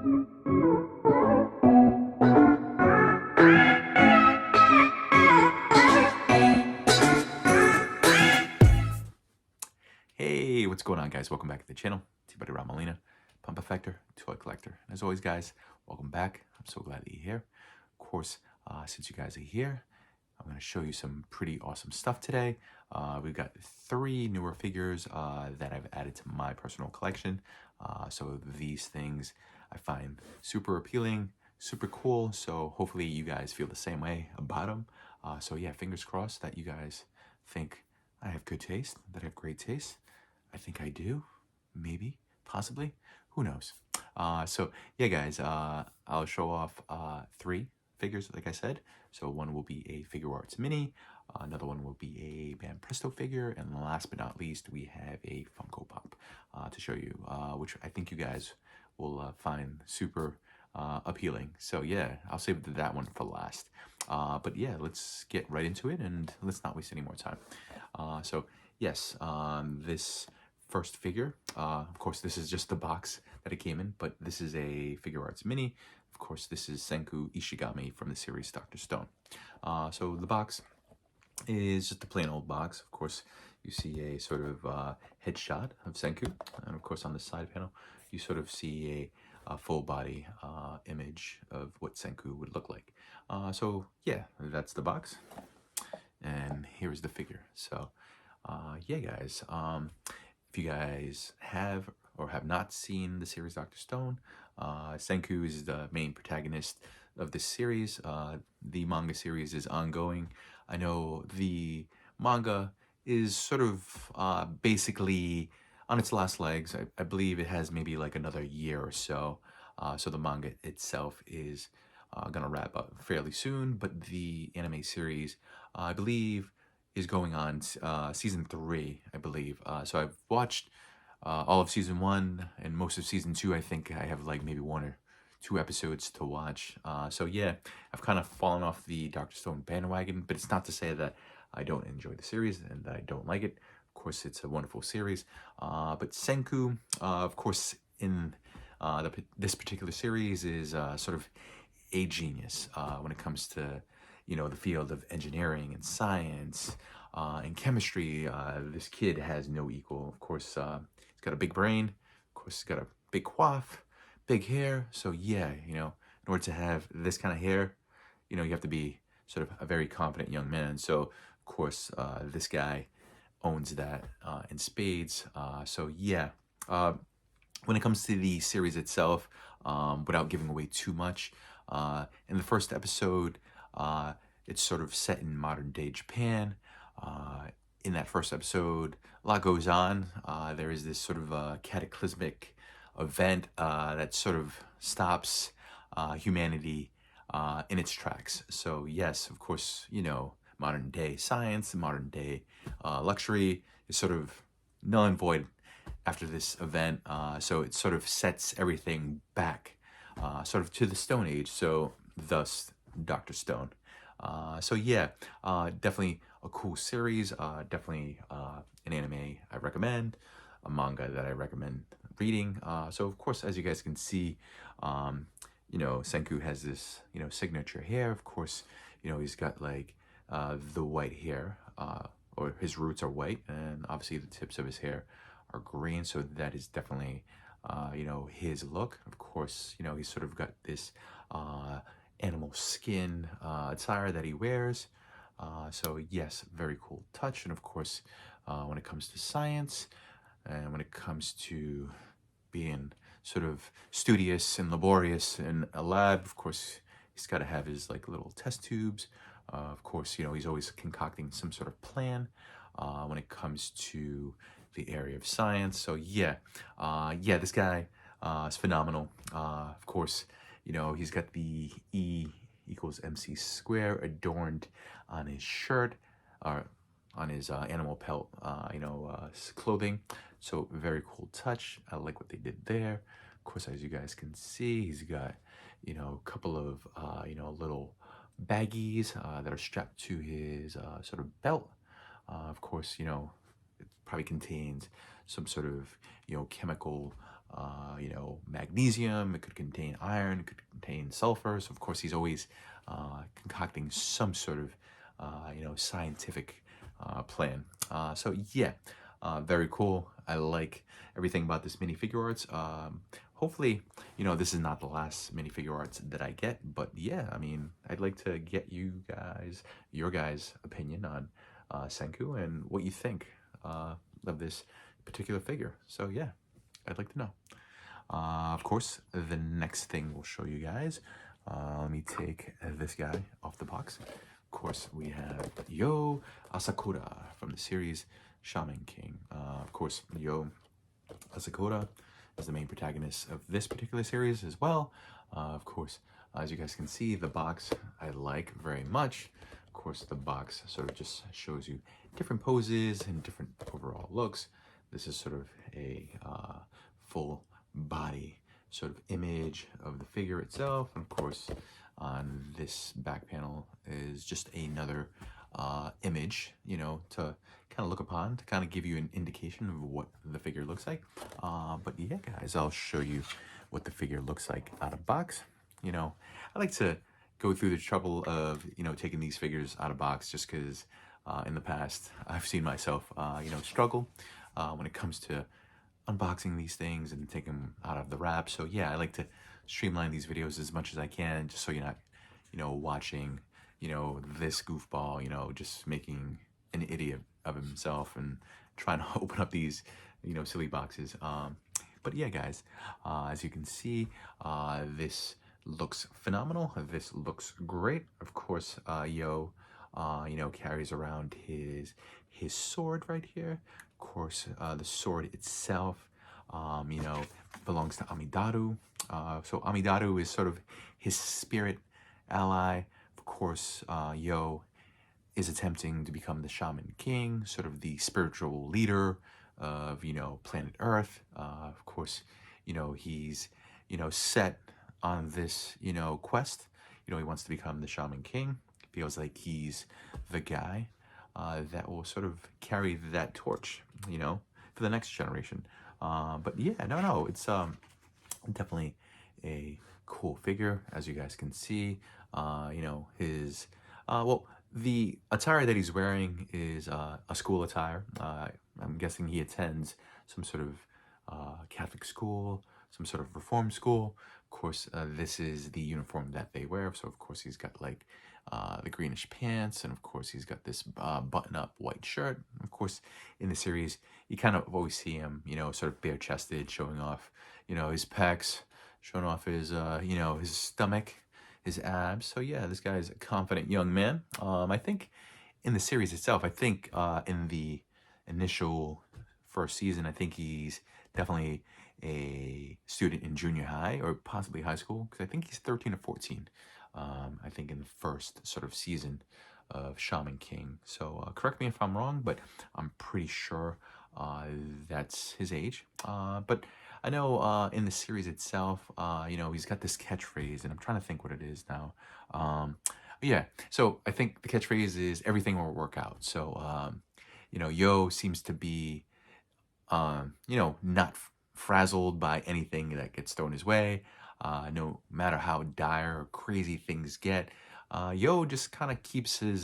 Hey, what's going on, guys? Welcome back to the channel. It's your buddy Ramalina, Pump Effector, Toy Collector. And as always, guys, welcome back. I'm so glad that you're here. Of course, since you guys are here, I'm going to show you some pretty awesome stuff today. We've got 3 newer figures that I've added to my personal collection. So these things I find super appealing, super cool. So hopefully you guys feel the same way about them. So yeah, fingers crossed that you guys think I have good taste, that I have great taste. I think I do, maybe, possibly, who knows. So yeah, guys, I'll show off 3 figures, like I said. So one will be a Figuarts mini, another one will be a Band Presto figure, and last but not least, we have a Funko Pop to show you, which I think you guys will find super appealing. So yeah, I'll save that one for last. But yeah, let's get right into it and let's not waste any more time. So yes, this first figure, of course, this is just the box that it came in, but this is a Figuarts mini. Of course, this is Senku Ishigami from the series Dr. Stone. So the box is just a plain old box. Of course, you see a sort of headshot of Senku, and of course on the side panel, you sort of see a full body image of what Senku would look like. So yeah, that's the box, and here's the figure. So yeah, guys, if you guys have or have not seen the series Dr. Stone, Senku is the main protagonist of this series. The manga series is ongoing. I know the manga is sort of basically on its last legs. I believe it has maybe like another year or so. So the manga itself is gonna wrap up fairly soon, but the anime series, I believe, is going on season 3, I believe. So I've watched all of season 1 and most of season 2. I think I have like maybe 1 or 2 episodes to watch. So yeah, I've kind of fallen off the Dr. Stone bandwagon, but it's not to say that I don't enjoy the series and that I don't like it. Of course, it's a wonderful series. But Senku, of course, in this particular series is sort of a genius when it comes to, you know, the field of engineering and science and chemistry. This kid has no equal. Of course, he's got a big brain. Of course, he's got a big coif, big hair. So yeah, you know, in order to have this kind of hair, you know, you have to be sort of a very confident young man. So of course, this guy owns that in spades. So yeah, when it comes to the series itself, without giving away too much, in the first episode, it's sort of set in modern day Japan. In that first episode, a lot goes on. There is this sort of cataclysmic event that sort of stops humanity in its tracks. So yes, of course, you know, modern day science, modern day luxury is sort of null and void after this event. So it sort of sets everything back sort of to the Stone Age. So thus Dr. Stone. So yeah, definitely a cool series. Definitely an anime I recommend, a manga that I recommend reading. So of course, as you guys can see, you know, Senku has this, you know, signature hair. Of course, you know, he's got like the white hair, or his roots are white, and obviously the tips of his hair are green. So that is definitely, you know, his look. Of course, you know, he's sort of got this animal skin attire that he wears. So yes, very cool touch. And of course, when it comes to science and when it comes to being sort of studious and laborious in a lab, of course, he's got to have his like little test tubes. Of course, you know, he's always concocting some sort of plan when it comes to the area of science. So yeah, yeah, this guy is phenomenal. Of course, you know, he's got the E equals MC square adorned on his shirt, or on his animal pelt, you know, clothing. So very cool touch. I like what they did there. Of course, as you guys can see, he's got, you know, a couple of, you know, little baggies that are strapped to his sort of belt. Of course, you know, it probably contains some sort of, you know, chemical you know, magnesium. It could contain iron. It could contain sulfur. So of course he's always concocting some sort of you know, scientific plan. So yeah, very cool. I like everything about this mini figure arts. Hopefully, you know, this is not the last mini figure arts that I get, but yeah, I mean, I'd like to get your guys' opinion on Senku and what you think of this particular figure. So yeah, I'd like to know. Of course, the next thing we'll show you guys. Let me take this guy off the box. Of course, we have Yoh Asakura from the series Shaman King. Of course, Yoh Asakura is the main protagonist of this particular series as well. Of course, as you guys can see, the box I like very much. Of course, the box sort of just shows you different poses and different overall looks. This is sort of a full body sort of image of the figure itself. And of course, on this back panel is just another image, you know, to kind of look upon, to kind of give you an indication of what the figure looks like. But yeah, guys, I'll show you what the figure looks like out of box. You know, I like to go through the trouble of, you know, taking these figures out of box just because in the past I've seen myself, you know, struggle when it comes to unboxing these things and taking them out of the wrap. So yeah, I like to streamline these videos as much as I can, just so you're not, you know, watching, you know, this goofball, you know, just making an idiot of himself and trying to open up these, you know, silly boxes. But yeah, guys, as you can see, this looks phenomenal. This looks great. Of course, Yoh, you know, carries around his sword right here. Of course, the sword itself, you know, belongs to Amidaru. So Amidaru is sort of his spirit ally. Of course, Yoh is attempting to become the Shaman King, sort of the spiritual leader of, you know, planet Earth. Of course, you know, he's, you know, set on this, you know, quest. You know, he wants to become the Shaman King. Feels like he's the guy that will sort of carry that torch, you know, for the next generation. But yeah, no, it's definitely a cool figure, as you guys can see. You know, his well, the attire that he's wearing is a school attire. I'm guessing he attends some sort of Catholic school, some sort of reform school. Of course, this is the uniform that they wear. So of course he's got like the greenish pants, and of course he's got this button-up white shirt. Of course, in the series, you kind of always see him, you know, sort of bare-chested, showing off, you know, his pecs, showing off his, you know, his stomach, his abs. So yeah, this guy is a confident young man. I think in the series itself, I think in the initial first season, I think he's definitely a student in junior high or possibly high school, because I think he's 13 or 14. I think in the first sort of season of Shaman King. So correct me if I'm wrong, but I'm pretty sure that's his age. But I know in the series itself, you know, he's got this catchphrase, and I'm trying to think what it is now. Yeah, so I think the catchphrase is "everything will work out." So, you know, Yoh seems to be, you know, not frazzled by anything that gets thrown his way. No matter how dire or crazy things get, Yoh just kind of keeps his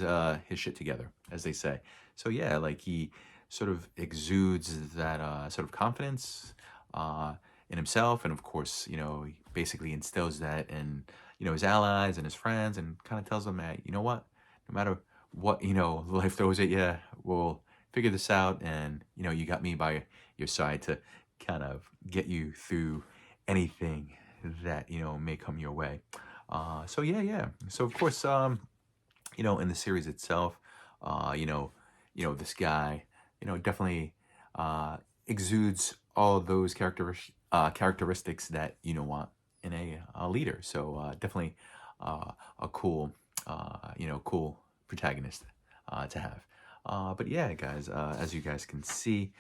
shit together, as they say. So yeah, like he sort of exudes that sort of confidence in himself, and of course, you know, he basically instills that in, you know, his allies and his friends, and kind of tells them that, you know what, no matter what, you know, life throws at you, we'll figure this out, and you know, you got me by your side to kind of get you through anything that, you know, may come your way. So yeah. So of course, you know, in the series itself, you know, this guy, you know, definitely exudes all those characteristics that, you know, want in a leader. So definitely a cool, you know, cool protagonist to have. But yeah, guys, as you guys can see,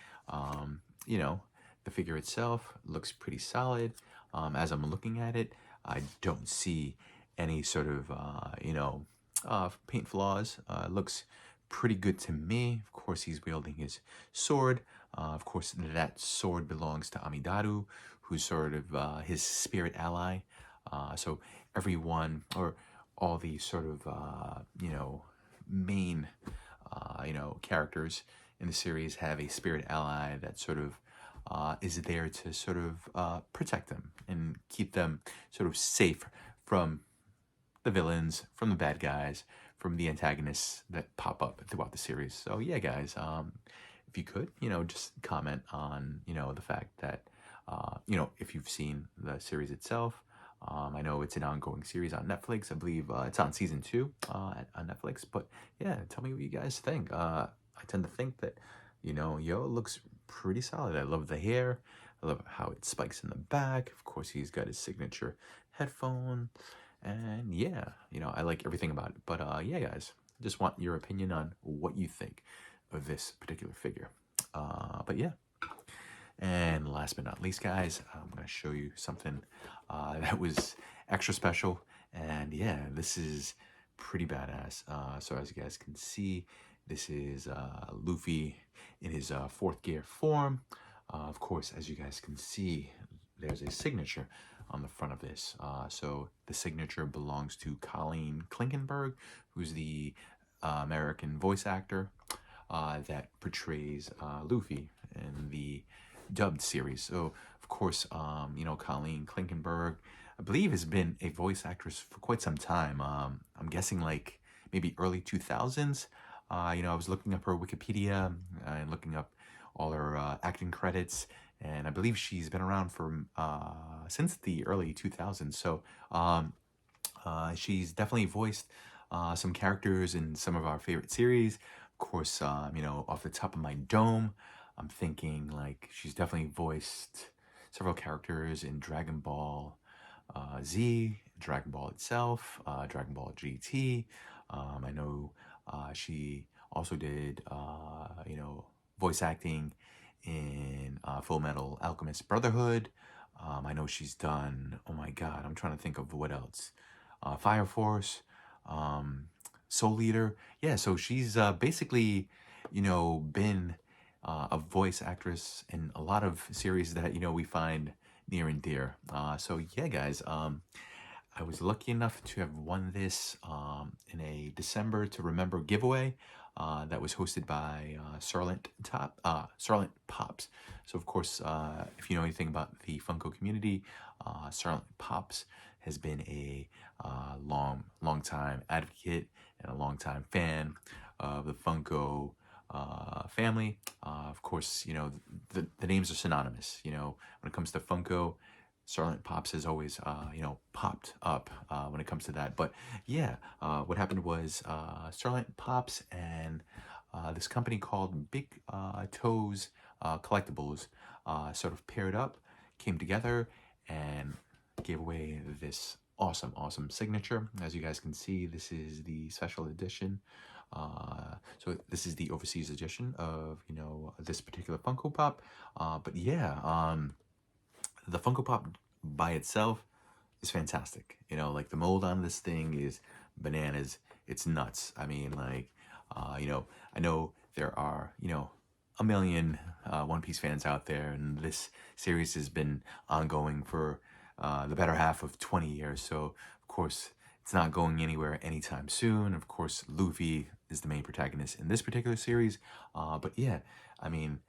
you know, the figure itself looks pretty solid. As I'm looking at it, I don't see any sort of, you know, paint flaws. Looks pretty good to me. Of course, he's wielding his sword. Of course, that sword belongs to Amidaru, who's sort of his spirit ally. So everyone, or all the sort of main characters in the series have a spirit ally that sort of is there to sort of protect them and keep them sort of safe from the villains, from the bad guys, from the antagonists that pop up throughout the series. So yeah, guys, if you could, just comment on, the fact that, if you've seen the series itself. I know it's an ongoing series on Netflix. I believe it's on season 2 on Netflix. But yeah, tell me what you guys think. I tend to think that, Yoh looks pretty solid. I love the hair. I love how it spikes in the back. Of course, he's got his signature headphone. And yeah, I like everything about it. But yeah, guys, just want your opinion on what you think of this particular figure. But yeah. And last but not least, guys, I'm going to show you something that was extra special. And yeah, this is pretty badass. So as you guys can see, this is Luffy in his fourth gear form. Of course, as you guys can see, there's a signature on the front of this. So the signature belongs to Colleen Klinkenberg, who's the American voice actor that portrays Luffy in the dubbed series. So of course, Colleen Klinkenberg, I believe, has been a voice actress for quite some time. I'm guessing like maybe early 2000s. I was looking up her Wikipedia and looking up all her acting credits, and I believe she's been around for since the early 2000s. So she's definitely voiced some characters in some of our favorite series. Of course, off the top of my dome, I'm thinking like she's definitely voiced several characters in Dragon Ball Z, Dragon Ball itself, Dragon Ball GT. I know she also did, voice acting in Full Metal Alchemist Brotherhood. I know she's done, oh my god, I'm trying to think of what else. Fire Force, Soul Eater. Yeah, so she's basically, been a voice actress in a lot of series that, we find near and dear. So yeah, guys, I was lucky enough to have won this in a December to Remember giveaway that was hosted by Sarlent Pops. So of course, if you know anything about the Funko community, Sarlent Pops has been a long time advocate and a long time fan of the Funko family. Of course, the names are synonymous. When it comes to Funko, Starlight Pops has always, popped up when it comes to that. But yeah, what happened was Starlight Pops and this company called Big Toes Collectibles sort of paired up, came together, and gave away this awesome signature. As you guys can see, this is the special edition. So this is the overseas edition of, this particular Funko Pop. But yeah, the Funko Pop by itself is fantastic. Like the mold on this thing is bananas. It's nuts. I mean, like, I know there are, a million One Piece fans out there, and this series has been ongoing for the better half of 20 years. So, of course, it's not going anywhere anytime soon. Of course, Luffy is the main protagonist in this particular series. But yeah, I mean,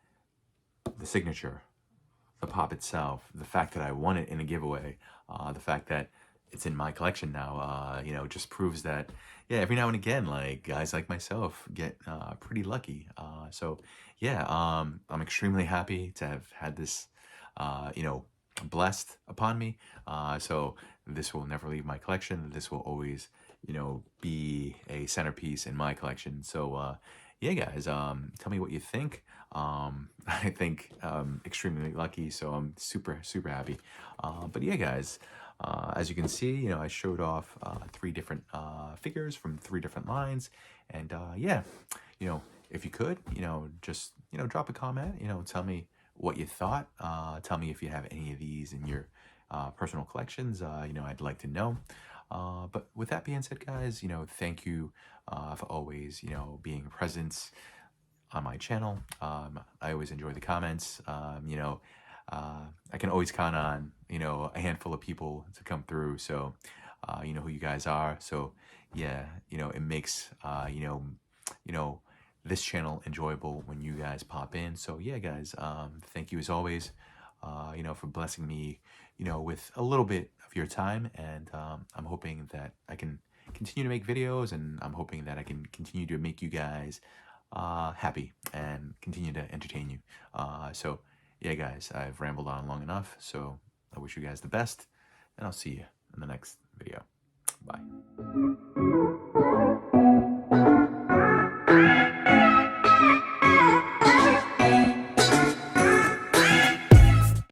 the signature, the pop itself, the fact that I won it in a giveaway, the fact that it's in my collection now, just proves that, yeah, every now and again, like, guys like myself get pretty lucky. So, yeah, I'm extremely happy to have had this, blessed upon me. So this will never leave my collection. This will always, be a centerpiece in my collection. So, yeah, guys, tell me what you think. I think extremely lucky, so I'm super happy. But yeah, guys, as you can see, I showed off 3 different figures from 3 different lines, and yeah, if you could, just drop a comment, tell me what you thought. Tell me if you have any of these in your personal collections. I'd like to know. But with that being said, guys, thank you for always, being present on my channel. I always enjoy the comments. I can always count on, you know, a handful of people to come through. So, you know who you guys are. So, yeah, you know, it makes, you know, this channel enjoyable when you guys pop in. So, yeah, guys, thank you as always, you know, for blessing me, you know, with a little bit of your time. And I'm hoping that I can continue to make videos, and I'm hoping that I can continue to make you guys happy and continue to entertain you. So, yeah, guys, I've rambled on long enough, so I wish you guys the best, and I'll see you in the next video. Bye.